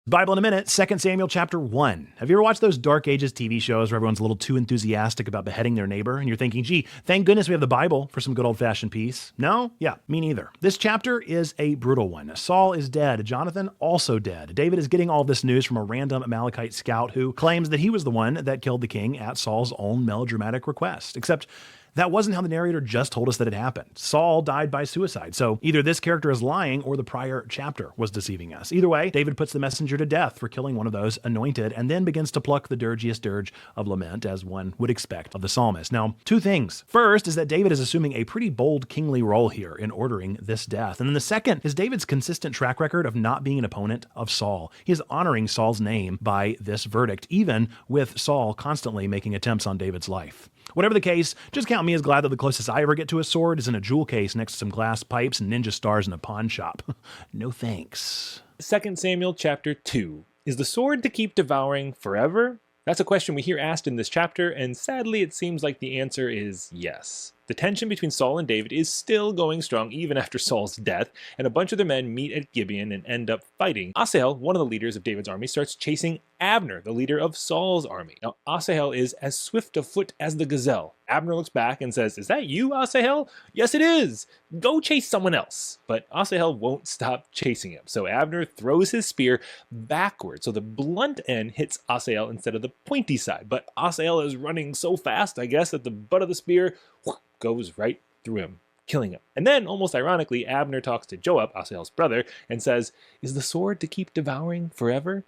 Bible in a minute, 2 Samuel chapter 1. Have you ever watched those Dark Ages TV shows where everyone's a little too enthusiastic about beheading their neighbor and you're thinking, gee, thank goodness we have the Bible for some good old-fashioned peace? No? Yeah, me neither. This chapter is a brutal one. Saul is dead, Jonathan also dead. David is getting all this news from a random Amalekite scout who claims that he was the one that killed the king at Saul's own melodramatic request. Except that wasn't how the narrator just told us that it happened. Saul died by suicide, so either this character is lying or the prior chapter was deceiving us. Either way, David puts the messenger to death for killing one of those anointed and then begins to pluck the dirgiest dirge of lament, as one would expect of the psalmist. Now, two things. First is that David is assuming a pretty bold kingly role here in ordering this death. And then the second is David's consistent track record of not being an opponent of Saul. He is honoring Saul's name by this verdict, even with Saul constantly making attempts on David's life. Whatever the case, just count me as glad that the closest I ever get to a sword is in a jewel case next to some glass pipes and ninja stars in a pawn shop. No thanks. 2 Samuel chapter 2. Is the sword to keep devouring forever? That's a question we hear asked in this chapter, and sadly it seems like the answer is yes. The tension between Saul and David is still going strong even after Saul's death, and a bunch of their men meet at Gibeon and end up fighting. Asahel, one of the leaders of David's army, starts chasing Abner, the leader of Saul's army. Now, Asahel is as swift of foot as the gazelle. Abner looks back and says, "Is that you, Asahel?" "Yes, it is. Go chase someone else." But Asahel won't stop chasing him, so Abner throws his spear backwards, so the blunt end hits Asahel instead of the pointy side. But Asahel is running so fast, I guess, that the butt of the spear goes right through him, killing him. And then, almost ironically, Abner talks to Joab, Asahel's brother, and says, "Is the sword to keep devouring forever?"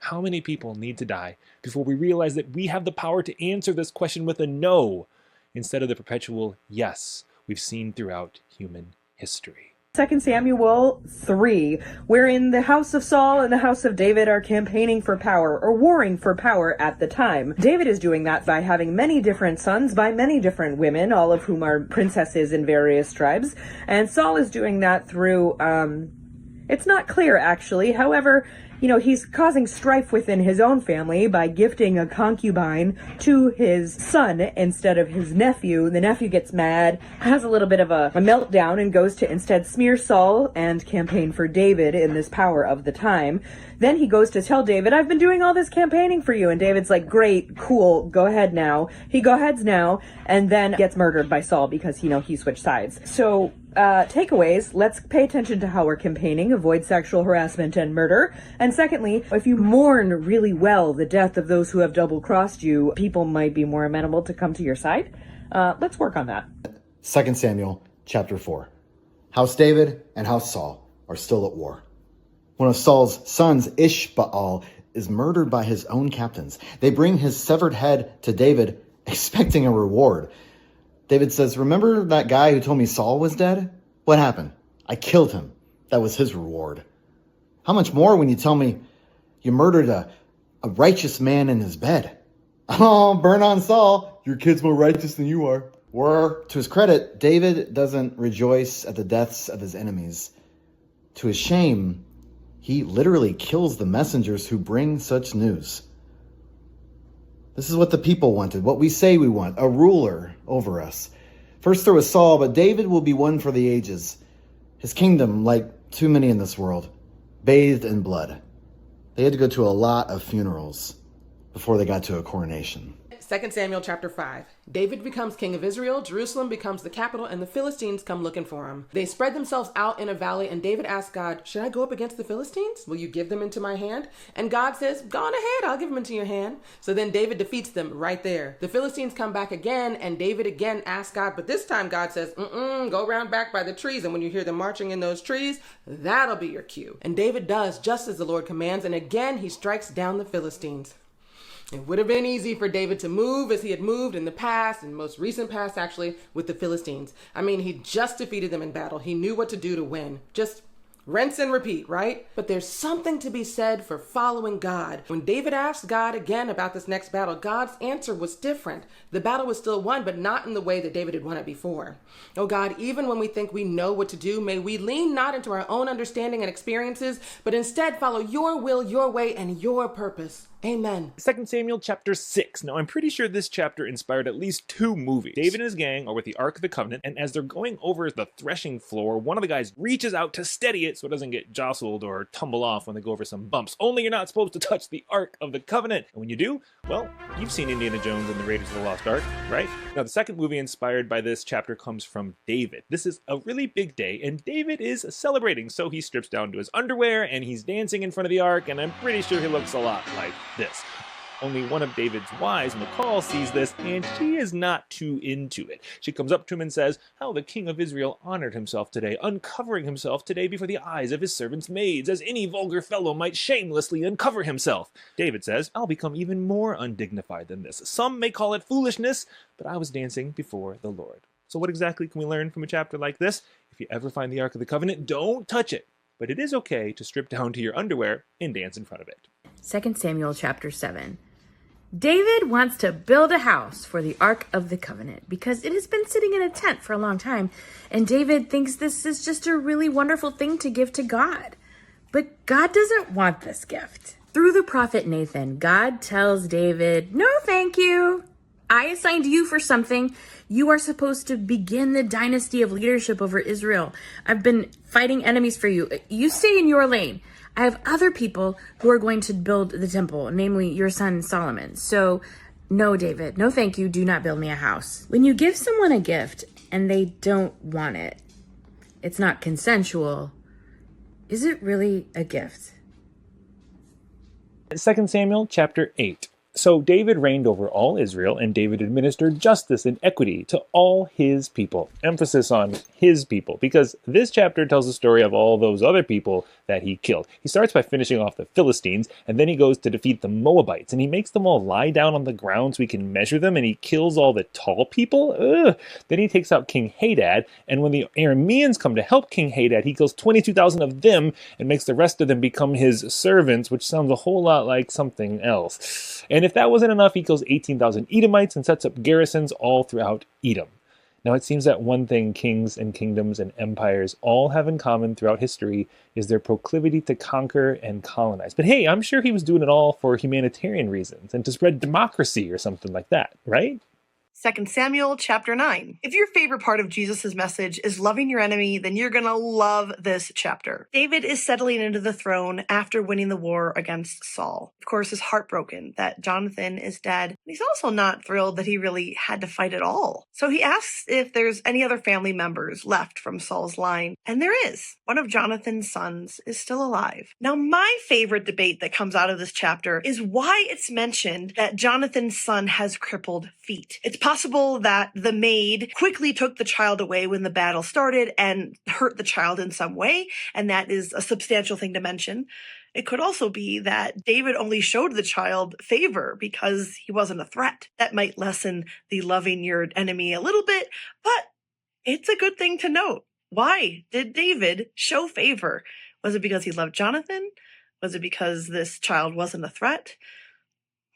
How many people need to die before we realize that we have the power to answer this question with a no, instead of the perpetual yes we've seen throughout human history? 2 Samuel 3, wherein the house of Saul and the house of David are campaigning for power, or warring for power at the time. David is doing that by having many different sons by many different women, all of whom are princesses in various tribes. And Saul is doing that through, it's not clear actually. However, he's causing strife within his own family by gifting a concubine to his son instead of his nephew. The nephew gets mad, has a little bit of a meltdown, and goes to instead smear Saul and campaign for David in this power of the time. Then he goes to tell David, "I've been doing all this campaigning for you." And David's like, "Great, cool, go ahead now." He go aheads now, and then gets murdered by Saul because, he switched sides. So, takeaways, let's pay attention to how we're campaigning, avoid sexual harassment and murder. And secondly, if you mourn really well the death of those who have double-crossed you, people might be more amenable to come to your side. Let's work on that. 2 Samuel chapter 4. House David and House Saul are still at war. One of Saul's sons, Ishbaal, is murdered by his own captains. They bring his severed head to David, expecting a reward. David says, "Remember that guy who told me Saul was dead? What happened? I killed him. That was his reward. How much more when you tell me you murdered a righteous man in his bed?" "Oh, burn on Saul. Your kid's more righteous than you are." To his credit, David doesn't rejoice at the deaths of his enemies. To his shame, he literally kills the messengers who bring such news. This is what the people wanted, what we say we want, a ruler over us. First there was Saul, but David will be one for the ages. His kingdom, like too many in this world, bathed in blood. They had to go to a lot of funerals before they got to a coronation. 2 Samuel chapter 5. David becomes king of Israel, Jerusalem becomes the capital, and the Philistines come looking for him. They spread themselves out in a valley, and David asks God, "Should I go up against the Philistines? Will you give them into my hand?" And God says, "Go on ahead, I'll give them into your hand." So then David defeats them right there. The Philistines come back again, and David again asks God, but this time God says, "Go round back by the trees, and when you hear them marching in those trees, that'll be your cue." And David does just as the Lord commands, and again he strikes down the Philistines. It would have been easy for David to move as he had moved in the past, and most recent past actually, with the Philistines. I mean, he just defeated them in battle. He knew what to do to win. Just rinse and repeat, right? But there's something to be said for following God. When David asked God again about this next battle, God's answer was different. The battle was still won, but not in the way that David had won it before. Oh God, even when we think we know what to do, may we lean not into our own understanding and experiences, but instead follow your will, your way, and your purpose. Amen. 2 Samuel chapter 6. Now, I'm pretty sure this chapter inspired at least 2 movies. David and his gang are with the Ark of the Covenant, and as they're going over the threshing floor, one of the guys reaches out to steady it so it doesn't get jostled or tumble off when they go over some bumps. Only you're not supposed to touch the Ark of the Covenant. And when you do, well, you've seen Indiana Jones and the Raiders of the Lost Ark, right? Now, the second movie inspired by this chapter comes from David. This is a really big day, and David is celebrating, so he strips down to his underwear, and he's dancing in front of the Ark, and I'm pretty sure he looks a lot like this. Only one of David's wives, Michal, sees this, and she is not too into it. She comes up to him and says how the king of Israel honored himself today, uncovering himself today before the eyes of his servants' maids, as any vulgar fellow might shamelessly uncover himself. David says, I'll become even more undignified than this. Some may call it foolishness, but I was dancing before the Lord. So what exactly can we learn from a chapter like this? If you ever find the Ark of the Covenant, don't touch it. But it is okay to strip down to your underwear and dance in front of it. 2 Samuel chapter 7. David wants to build a house for the Ark of the Covenant because it has been sitting in a tent for a long time, and David thinks this is just a really wonderful thing to give to God. But God doesn't want this gift. Through the prophet Nathan, God tells David, no thank you. I assigned you for something. You are supposed to begin the dynasty of leadership over Israel. I've been fighting enemies for you. You stay in your lane. I have other people who are going to build the temple, namely your son Solomon. So, no, David, no thank you. Do not build me a house. When you give someone a gift and they don't want it, it's not consensual. Is it really a gift? 2 Samuel chapter 8. So David reigned over all Israel, and David administered justice and equity to all his people. Emphasis on his people, because this chapter tells the story of all those other people that he killed. He starts by finishing off the Philistines, and then he goes to defeat the Moabites, and he makes them all lie down on the ground so he can measure them, and he kills all the tall people. Ugh. Then he takes out King Hadad, and when the Arameans come to help King Hadad, he kills 22,000 of them and makes the rest of them become his servants, which sounds a whole lot like something else. And if that wasn't enough, he kills 18,000 Edomites and sets up garrisons all throughout Edom. Now it seems that one thing kings and kingdoms and empires all have in common throughout history is their proclivity to conquer and colonize. But hey, I'm sure he was doing it all for humanitarian reasons and to spread democracy or something like that, right? 2 Samuel chapter 9. If your favorite part of Jesus' message is loving your enemy, then you're going to love this chapter. David is settling into the throne after winning the war against Saul. Of course, is heartbroken that Jonathan is dead. He's also not thrilled that he really had to fight at all. So he asks if there's any other family members left from Saul's line. And there is. One of Jonathan's sons is still alive. Now, my favorite debate that comes out of this chapter is why it's mentioned that Jonathan's son has crippled feet. It's possible that the maid quickly took the child away when the battle started and hurt the child in some way, and that is a substantial thing to mention. It could also be that David only showed the child favor because he wasn't a threat. That might lessen the loving your enemy a little bit, but it's a good thing to note. Why did David show favor? Was it because he loved Jonathan? Was it because this child wasn't a threat?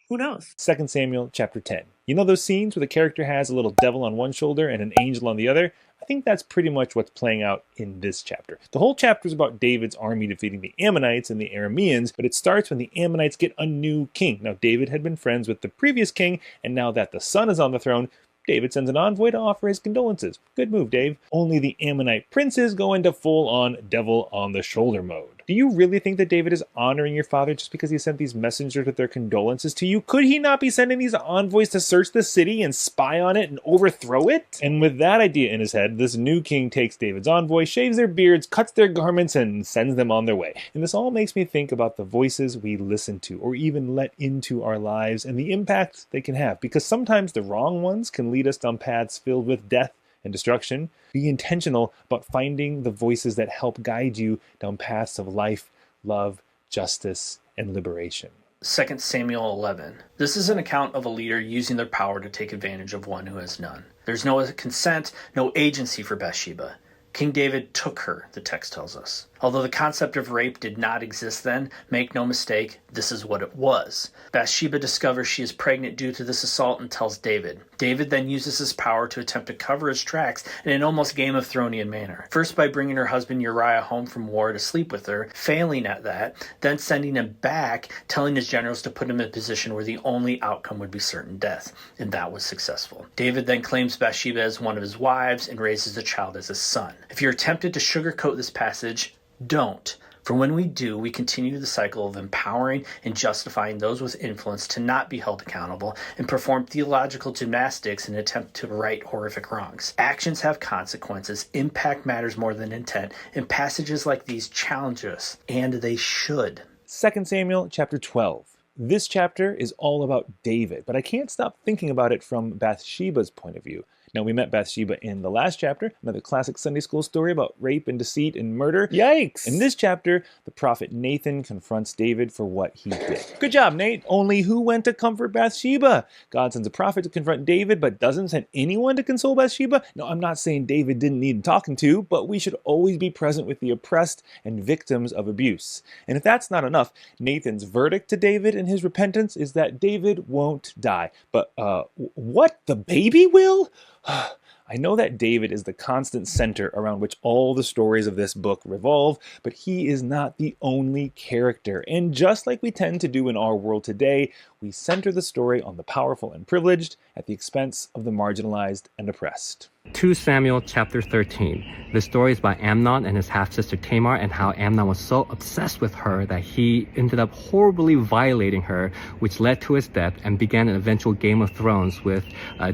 Who knows? 2 Samuel chapter 10. You know those scenes where the character has a little devil on one shoulder and an angel on the other? I think that's pretty much what's playing out in this chapter. The whole chapter is about David's army defeating the Ammonites and the Arameans, but it starts when the Ammonites get a new king. Now, David had been friends with the previous king, and now that the son is on the throne, David sends an envoy to offer his condolences. Good move, Dave. Only the Ammonite princes go into full-on devil-on-the-shoulder mode. Do you really think that David is honoring your father just because he sent these messengers with their condolences to you? Could he not be sending these envoys to search the city and spy on it and overthrow it? And with that idea in his head, this new king takes David's envoy, shaves their beards, cuts their garments, and sends them on their way. And this all makes me think about the voices we listen to or even let into our lives and the impact they can have. Because sometimes the wrong ones can lead us down paths filled with death and destruction. Be intentional about finding the voices that help guide you down paths of life, love, justice, and liberation. 2 Samuel 11. This is an account of a leader using their power to take advantage of one who has none. There's no consent, no agency for Bathsheba. King David took her, the text tells us. Although the concept of rape did not exist then, make no mistake, this is what it was. Bathsheba discovers she is pregnant due to this assault and tells David. David then uses his power to attempt to cover his tracks in an almost Game of Thrones-ian manner. First by bringing her husband Uriah home from war to sleep with her, failing at that, then sending him back, telling his generals to put him in a position where the only outcome would be certain death. And that was successful. David then claims Bathsheba as one of his wives and raises the child as his son. If you're tempted to sugarcoat this passage, don't. For when we do, we continue the cycle of empowering and justifying those with influence to not be held accountable and perform theological gymnastics in an attempt to right horrific wrongs. Actions have consequences, impact matters more than intent, and passages like these challenge us, and they should. 2 Samuel chapter 12. This chapter is all about David, but I can't stop thinking about it from Bathsheba's point of view. Now, we met Bathsheba in the last chapter, another classic Sunday school story about rape and deceit and murder. Yikes! In this chapter, the prophet Nathan confronts David for what he did. Good job, Nate! Only who went to comfort Bathsheba? God sends a prophet to confront David, but doesn't send anyone to console Bathsheba? No, I'm not saying David didn't need talking to, but we should always be present with the oppressed and victims of abuse. And if that's not enough, Nathan's verdict to David in his repentance is that David won't die. But, what? The baby will? I know that David is the constant center around which all the stories of this book revolve, but he is not the only character. And just like we tend to do in our world today, we center the story on the powerful and privileged at the expense of the marginalized and oppressed. 2 Samuel chapter 13. The story is by Amnon and his half-sister Tamar, and how Amnon was so obsessed with her that he ended up horribly violating her, which led to his death and began an eventual Game of Thrones with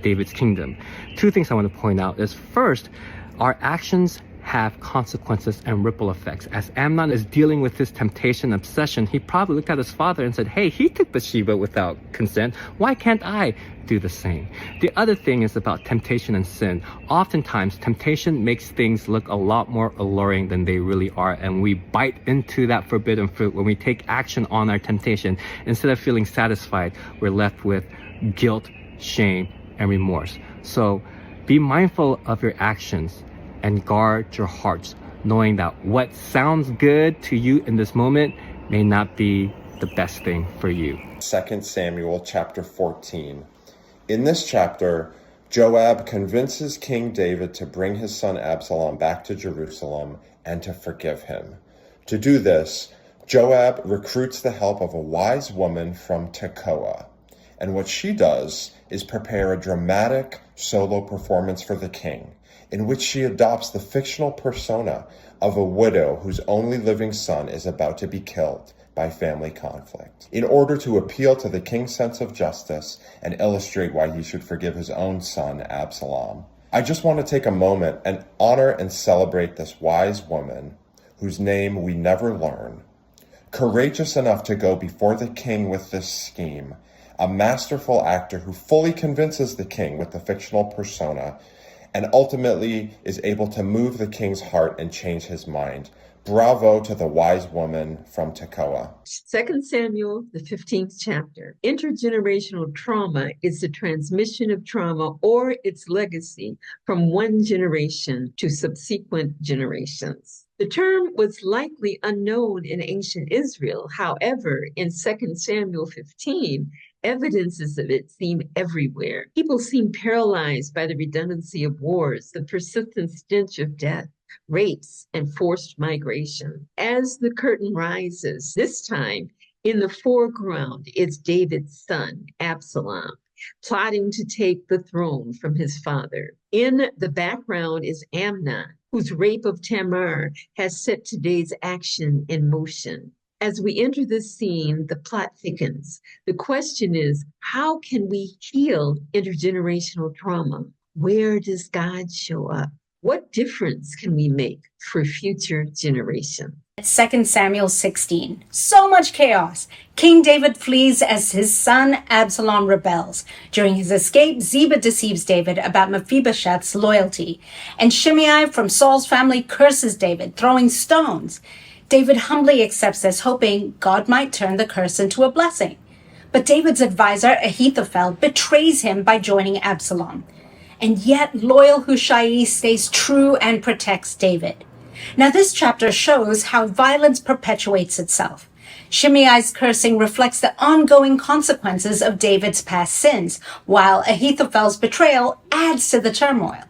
David's kingdom. Two things I want to point out is, first, our actions have consequences and ripple effects. As Amnon is dealing with his temptation and obsession, he probably looked at his father and said, hey, he took Bathsheba without consent. Why can't I do the same? The other thing is about temptation and sin. Oftentimes, temptation makes things look a lot more alluring than they really are, and we bite into that forbidden fruit. When we take action on our temptation, instead of feeling satisfied, we're left with guilt, shame, and remorse. So be mindful of your actions and guard your hearts, knowing that what sounds good to you in this moment may not be the best thing for you. 2 Samuel chapter 14. In this chapter, Joab convinces King David to bring his son Absalom back to Jerusalem and to forgive him. To do this, Joab recruits the help of a wise woman from Tekoa. And what she does is prepare a dramatic solo performance for the king, in which she adopts the fictional persona of a widow whose only living son is about to be killed by family conflict, in order to appeal to the king's sense of justice and illustrate why he should forgive his own son, Absalom. I just want to take a moment and honor and celebrate this wise woman, whose name we never learn, courageous enough to go before the king with this scheme, a masterful actor who fully convinces the king with the fictional persona, and ultimately is able to move the king's heart and change his mind. Bravo to the wise woman from Tekoa. 2 Samuel, the 15th chapter. Intergenerational trauma is the transmission of trauma or its legacy from one generation to subsequent generations. The term was likely unknown in ancient Israel. However, in 2 Samuel 15, evidences of it seem everywhere. People seem paralyzed by the redundancy of wars, the persistent stench of death, rapes, and forced migration. As the curtain rises, this time in the foreground is David's son, Absalom, plotting to take the throne from his father. In the background is Amnon, whose rape of Tamar has set today's action in motion. As we enter this scene, the plot thickens. The question is, how can we heal intergenerational trauma? Where does God show up? What difference can we make for future generations? 2 Samuel 16. So much chaos. King David flees as his son Absalom rebels. During his escape, Ziba deceives David about Mephibosheth's loyalty. And Shimei from Saul's family curses David, throwing stones. David humbly accepts this, hoping God might turn the curse into a blessing. But David's advisor, Ahithophel, betrays him by joining Absalom. and yet loyal Hushai stays true and protects David. Now, this chapter shows how violence perpetuates itself. Shimei's cursing reflects the ongoing consequences of David's past sins, while Ahithophel's betrayal adds to the turmoil.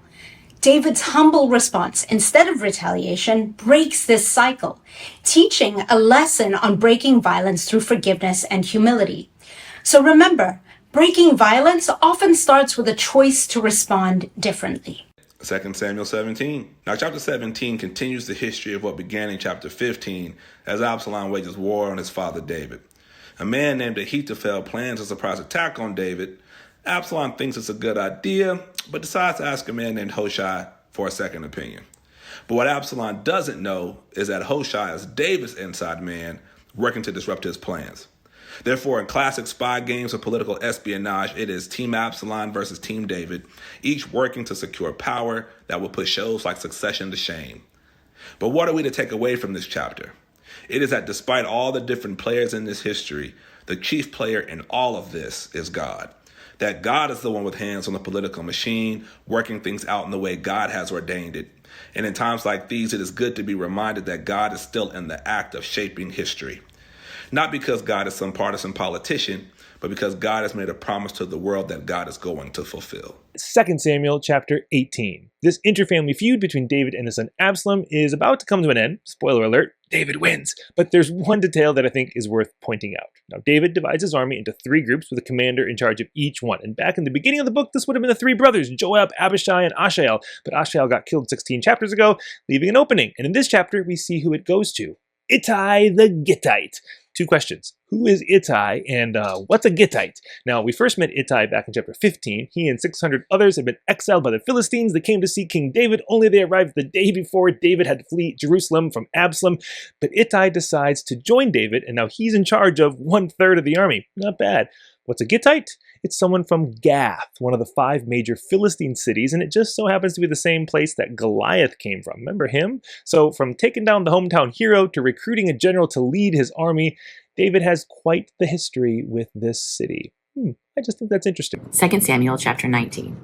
David's humble response, instead of retaliation, breaks this cycle, teaching a lesson on breaking violence through forgiveness and humility. So remember, breaking violence often starts with a choice to respond differently. 2 Samuel 17. Now, chapter 17 continues the history of what began in chapter 15 as Absalom wages war on his father David. A man named Ahithophel plans a surprise attack on David. Absalom thinks it's a good idea, but decides to ask a man named Hushai for a second opinion. But what Absalom doesn't know is that Hushai is David's inside man working to disrupt his plans. Therefore, in classic spy games of political espionage, it is Team Absalom versus Team David, each working to secure power that will put shows like Succession to shame. But what are we to take away from this chapter? It is that despite all the different players in this history, the chief player in all of this is God. That God is the one with hands on the political machine, working things out in the way God has ordained it. And in times like these, it is good to be reminded that God is still in the act of shaping history. Not because God is some partisan politician, but because God has made a promise to the world that God is going to fulfill. 2 Samuel chapter 18. This interfamily feud between David and his son Absalom is about to come to an end. Spoiler alert, David wins. But there's one detail that I think is worth pointing out. Now, David divides his army into 3 groups with a commander in charge of each one. And back in the beginning of the book, this would have been the 3 brothers, Joab, Abishai, and Asahel. But Asahel got killed 16 chapters ago, leaving an opening. And in this chapter, we see who it goes to. Ittai the Gittite. 2 questions. Who is Ittai and what's a Gittite? Now, we first met Ittai back in chapter 15. He and 600 others had been exiled by the Philistines. They came to see King David, only they arrived the day before David had to flee Jerusalem from Absalom. But Ittai decides to join David, and now he's in charge of 1/3 of the army. Not bad. What's a Gittite? It's someone from Gath, one of the 5 major Philistine cities, and it just so happens to be the same place that Goliath came from. Remember him? So from taking down the hometown hero to recruiting a general to lead his army, David has quite the history with this city. I just think that's interesting. 2 Samuel chapter 19.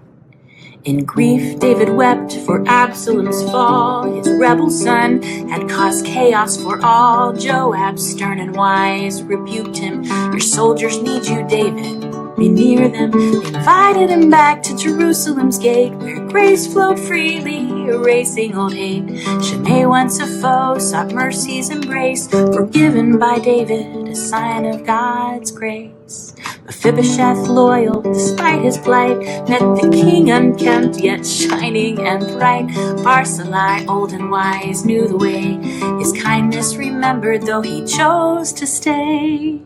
In grief, David wept for Absalom's fall. His rebel son had caused chaos for all. Joab, stern and wise, rebuked him. Your soldiers need you, David. Be near them. They invited him back to Jerusalem's gate, where grace flowed freely, erasing old hate. Shimei, once a foe, sought mercy's embrace, forgiven by David, a sign of God's grace. Mephibosheth, loyal despite his plight, met the king unkempt yet shining and bright. Barzillai, old and wise, knew the way, his kindness remembered though he chose to stay.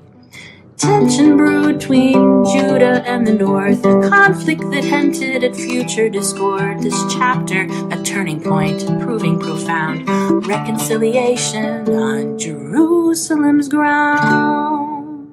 Tension brewed between Judah and the north, a conflict that hinted at future discord. This chapter, a turning point, proving profound reconciliation on Jerusalem's ground.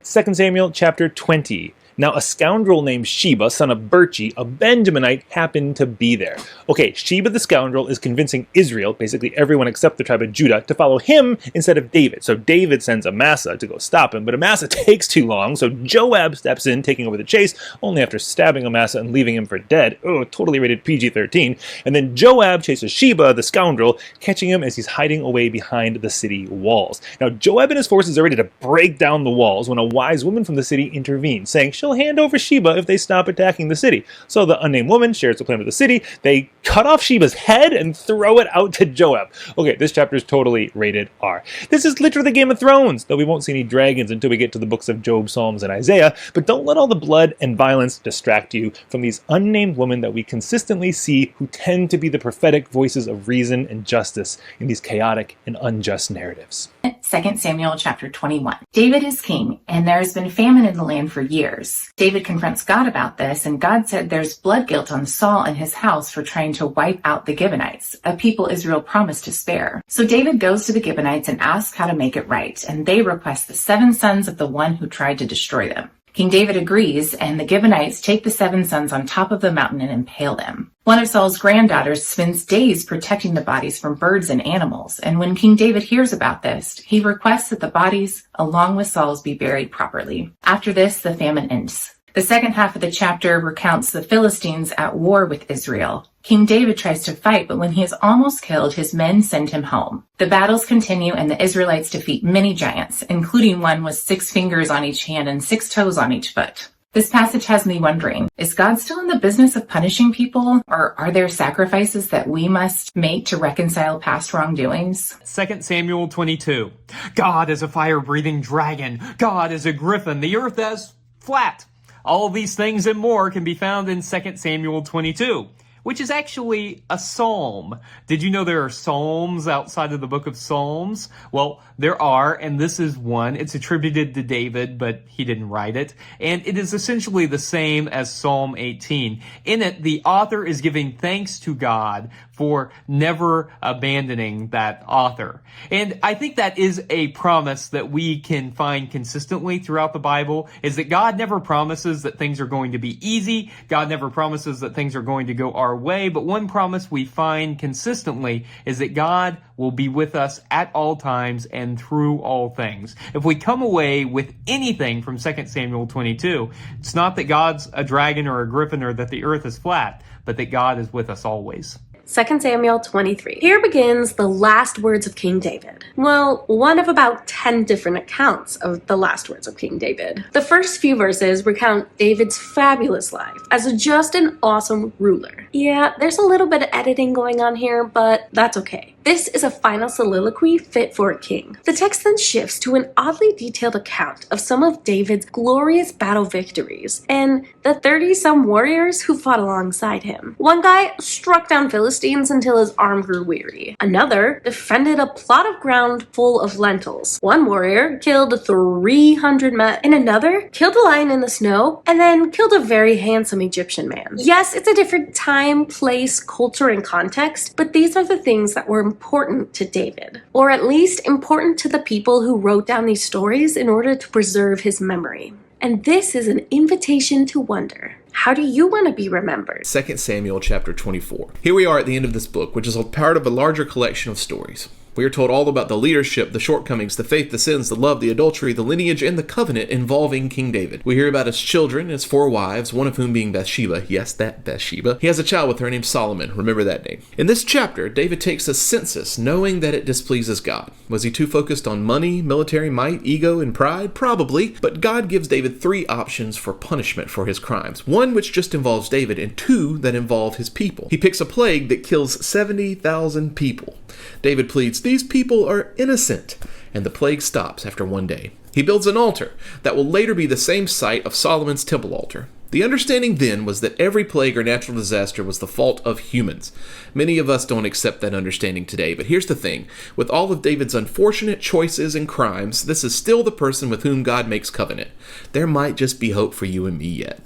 2 Samuel chapter 20. Now, a scoundrel named Sheba, son of Berchi, a Benjaminite, happened to be there. Okay, Sheba the scoundrel is convincing Israel, basically everyone except the tribe of Judah, to follow him instead of David. So David sends Amasa to go stop him, but Amasa takes too long, so Joab steps in, taking over the chase, only after stabbing Amasa and leaving him for dead. Oh, totally rated PG-13. And then Joab chases Sheba, the scoundrel, catching him as he's hiding away behind the city walls. Now, Joab and his forces are ready to break down the walls when a wise woman from the city intervenes, saying she'll hand over Sheba if they stop attacking the city. So the unnamed woman shares the plan with the city. They cut off Sheba's head and throw it out to Joab. Okay, this chapter is totally rated R. This is literally Game of Thrones, though we won't see any dragons until we get to the books of Job, Psalms, and Isaiah. But don't let all the blood and violence distract you from these unnamed women that we consistently see who tend to be the prophetic voices of reason and justice in these chaotic and unjust narratives. 2 Samuel chapter 21. David is king, and there has been famine in the land for years. David confronts God about this, and God said there's blood guilt on Saul and his house for trying to wipe out the Gibeonites, a people Israel promised to spare. So David goes to the Gibeonites and asks how to make it right, and they request the 7 sons of the one who tried to destroy them. King David agrees, and the Gibeonites take the 7 sons on top of the mountain and impale them. One of Saul's granddaughters spends days protecting the bodies from birds and animals, and when King David hears about this, he requests that the bodies, along with Saul's, be buried properly. After this, the famine ends. The second half of the chapter recounts the Philistines at war with Israel. King David tries to fight, but when he is almost killed, his men send him home. The battles continue, and the Israelites defeat many giants, including one with 6 fingers on each hand and 6 toes on each foot. This passage has me wondering, is God still in the business of punishing people, or are there sacrifices that we must make to reconcile past wrongdoings? 2 Samuel 22. God is a fire-breathing dragon. God is a griffin. The earth is flat. All these things and more can be found in 2 Samuel 22. Which is actually a psalm. Did you know there are psalms outside of the book of Psalms? Well, there are, and this is one. It's attributed to David, but he didn't write it. And it is essentially the same as Psalm 18. In it, the author is giving thanks to God for never abandoning that author. And I think that is a promise that we can find consistently throughout the Bible, is that God never promises that things are going to be easy. God never promises that things are going to go our way. But one promise we find consistently is that God will be with us at all times and through all things. If we come away with anything from 2 Samuel 22, it's not that God's a dragon or a griffin or that the earth is flat, but that God is with us always. 2 Samuel 23. Here begins the last words of King David. Well, one of about 10 different accounts of the last words of King David. The first few verses recount David's fabulous life as just an awesome ruler. Yeah, there's a little bit of editing going on here, but that's okay. This is a final soliloquy fit for a king. The text then shifts to an oddly detailed account of some of David's glorious battle victories and the 30-some warriors who fought alongside him. One guy struck down Philistines until his arm grew weary. Another defended a plot of ground full of lentils. One warrior killed 300 men, and another killed a lion in the snow, and then killed a very handsome Egyptian man. Yes, it's a different time, place, culture, and context, but these are the things that were important to David, or at least important to the people who wrote down these stories in order to preserve his memory. And this is an invitation to wonder. How do you want to be remembered? 2 Samuel chapter 24. Here we are at the end of this book, which is a part of a larger collection of stories. We are told all about the leadership, the shortcomings, the faith, the sins, the love, the adultery, the lineage, and the covenant involving King David. We hear about his children, his 4 wives, one of whom being Bathsheba. Yes, that Bathsheba. He has a child with her named Solomon. Remember that name. In this chapter, David takes a census, knowing that it displeases God. Was he too focused on money, military might, ego, and pride? Probably. But God gives David 3 options for punishment for his crimes. 1 which just involves David, and 2 that involve his people. He picks a plague that kills 70,000 people. David pleads, "These people are innocent," and the plague stops after 1 day. He builds an altar that will later be the same site of Solomon's temple altar. The understanding then was that every plague or natural disaster was the fault of humans. Many of us don't accept that understanding today, but here's the thing. With all of David's unfortunate choices and crimes, this is still the person with whom God makes covenant. There might just be hope for you and me yet.